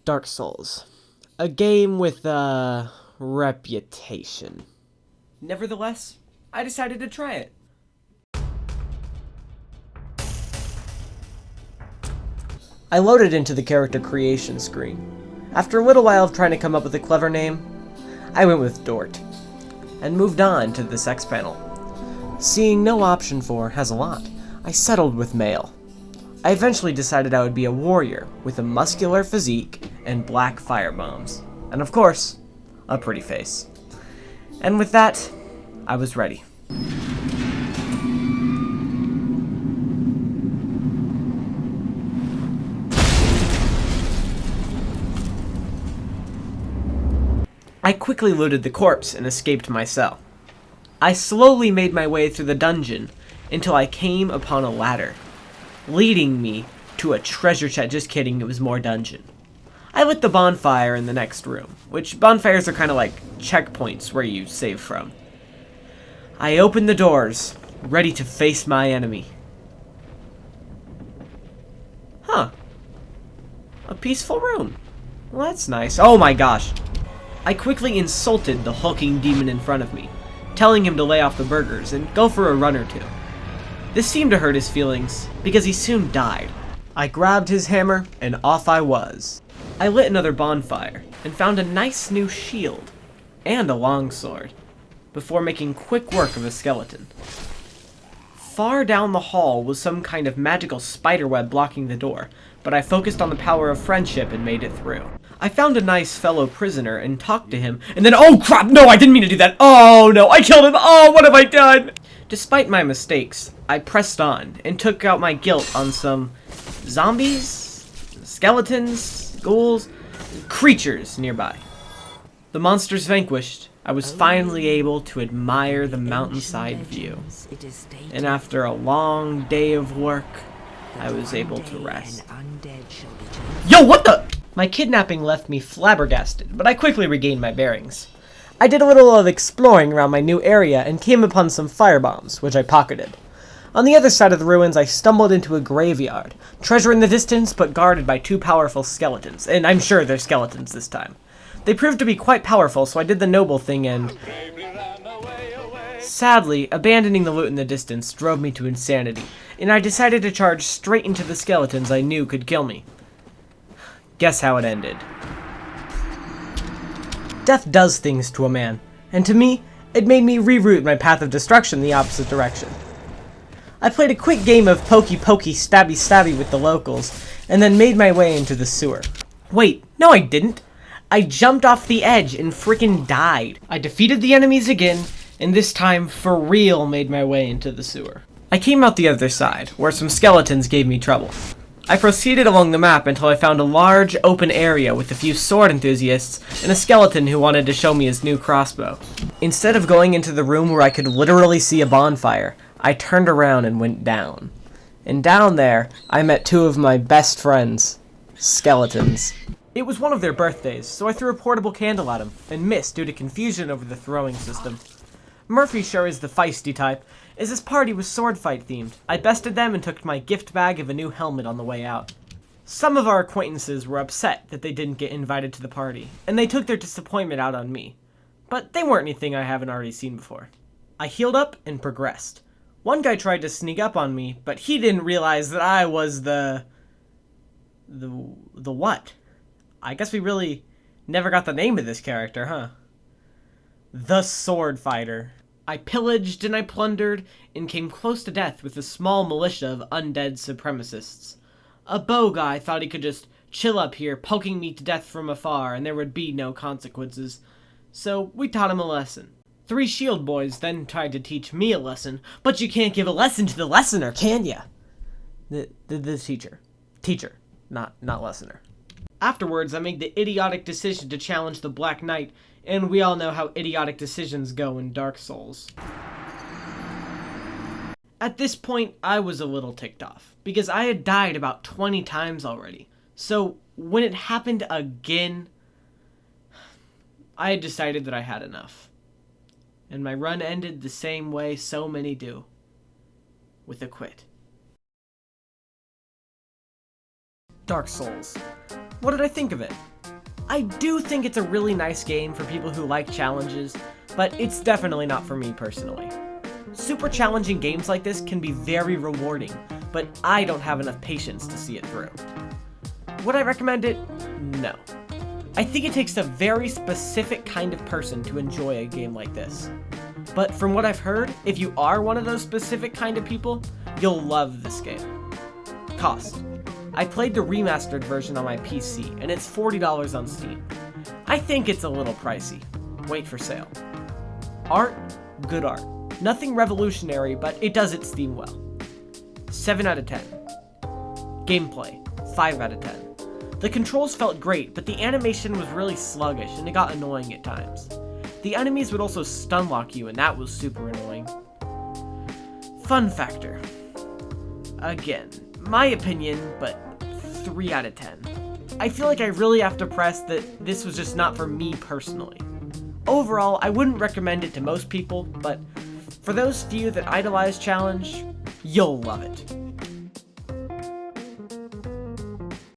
Dark Souls. A game with a reputation. Nevertheless, I decided to try it. I loaded into the character creation screen. After a little while of trying to come up with a clever name, I went with Dort, and moved on to the sex panel. Seeing no option for has a lot, I settled with male. I eventually decided I would be a warrior with a muscular physique and black firebombs. And of course, a pretty face. And with that, I was ready. I quickly looted the corpse and escaped my cell. I slowly made my way through the dungeon until I came upon a ladder, leading me to a treasure chest. Just kidding, it was more dungeon. I lit the bonfire in the next room, which bonfires are kind of like checkpoints where you save from. I opened the doors, ready to face my enemy. Huh. A peaceful room. Well, that's nice. Oh my gosh. I quickly insulted the hulking demon in front of me, telling him to lay off the burgers and go for a run or two. This seemed to hurt his feelings, because he soon died. I grabbed his hammer, and off I was. I lit another bonfire, and found a nice new shield, and a longsword, before making quick work of a skeleton. Far down the hall was some kind of magical spiderweb blocking the door, but I focused on the power of friendship and made it through. I found a nice fellow prisoner and talked to him, and then oh crap, no, I didn't mean to do that. Oh no, I killed him. Oh, what have I done? Despite my mistakes, I pressed on and took out my guilt on some zombies, skeletons, ghouls, creatures nearby. The monsters vanquished, I was finally able to admire the mountainside view. And after a long day of work, I was able to rest. Yo, what the? My kidnapping left me flabbergasted, but I quickly regained my bearings. I did a little of exploring around my new area and came upon some firebombs, which I pocketed. On the other side of the ruins, I stumbled into a graveyard, treasure in the distance but guarded by two powerful skeletons, and I'm sure they're skeletons this time. They proved to be quite powerful, so I did the noble thing and... Sadly, abandoning the loot in the distance drove me to insanity, and I decided to charge straight into the skeletons I knew could kill me. Guess how it ended. Death does things to a man, and to me, it made me reroute my path of destruction the opposite direction. I played a quick game of pokey pokey stabby stabby with the locals, and then made my way into the sewer. Wait, no I didn't. I jumped off the edge and freaking died. I defeated the enemies again, and this time for real made my way into the sewer. I came out the other side, where some skeletons gave me trouble. I proceeded along the map until I found a large open area with a few sword enthusiasts and a skeleton who wanted to show me his new crossbow. Instead of going into the room where I could literally see a bonfire, I turned around and went down. And down there, I met two of my best friends, skeletons. It was one of their birthdays, so I threw a portable candle at him, and missed due to confusion over the throwing system. Murphy sure is the feisty type, as this party was sword fight themed. I bested them and took my gift bag of a new helmet on the way out. Some of our acquaintances were upset that they didn't get invited to the party, and they took their disappointment out on me. But they weren't anything I haven't already seen before. I healed up and progressed. One guy tried to sneak up on me, but he didn't realize that I was the what? I guess we really never got the name of this character, huh? The Sword Fighter. I pillaged and I plundered and came close to death with a small militia of undead supremacists. A bow guy thought he could just chill up here, poking me to death from afar, and there would be no consequences. So we taught him a lesson. 3 shield boys then tried to teach me a lesson, but you can't give a lesson to the lessoner, can ya? The teacher. Teacher, not lessoner. Afterwards, I made the idiotic decision to challenge the Black Knight, and we all know how idiotic decisions go in Dark Souls. At this point, I was a little ticked off, because I had died about 20 times already. So, when it happened again, I had decided that I had enough. And my run ended the same way so many do, with a quit. Dark Souls. What did I think of it? I do think it's a really nice game for people who like challenges, but it's definitely not for me personally. Super challenging games like this can be very rewarding, but I don't have enough patience to see it through. Would I recommend it? No. I think it takes a very specific kind of person to enjoy a game like this. But from what I've heard, if you are one of those specific kind of people, you'll love this game. Cost. I played the remastered version on my PC, and it's $40 on Steam. I think it's a little pricey. Wait for sale. Art? Good art. Nothing revolutionary, but it does its theme well. 7 out of 10. Gameplay. 5 out of 10. The controls felt great, but the animation was really sluggish and it got annoying at times. The enemies would also stun lock you, and that was super annoying. Fun factor. Again, my opinion, but 3 out of 10. I feel like I really have to press that this was just not for me personally. Overall, I wouldn't recommend it to most people, but for those few that idolize challenge, you'll love it.